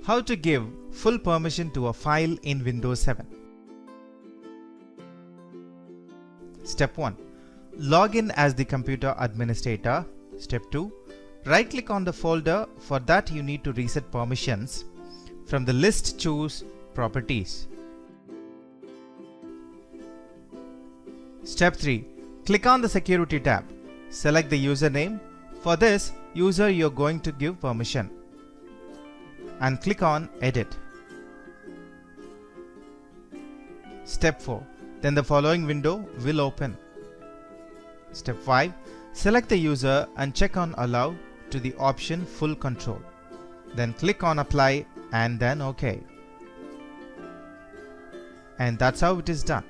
How to give full permission to a file in Windows 7. Step 1. Log in as the computer administrator. Step 2. Right click on the folder. For that you need to reset permissions. From the list choose Properties. Step 3. Click on the Security tab. Select the username. For this user you are going to give permission. And click on Edit. Step 4. Then the following window will open. Step 5. Select the user and check on Allow to the option Full Control. Then click on Apply and then OK. And that's how it is done.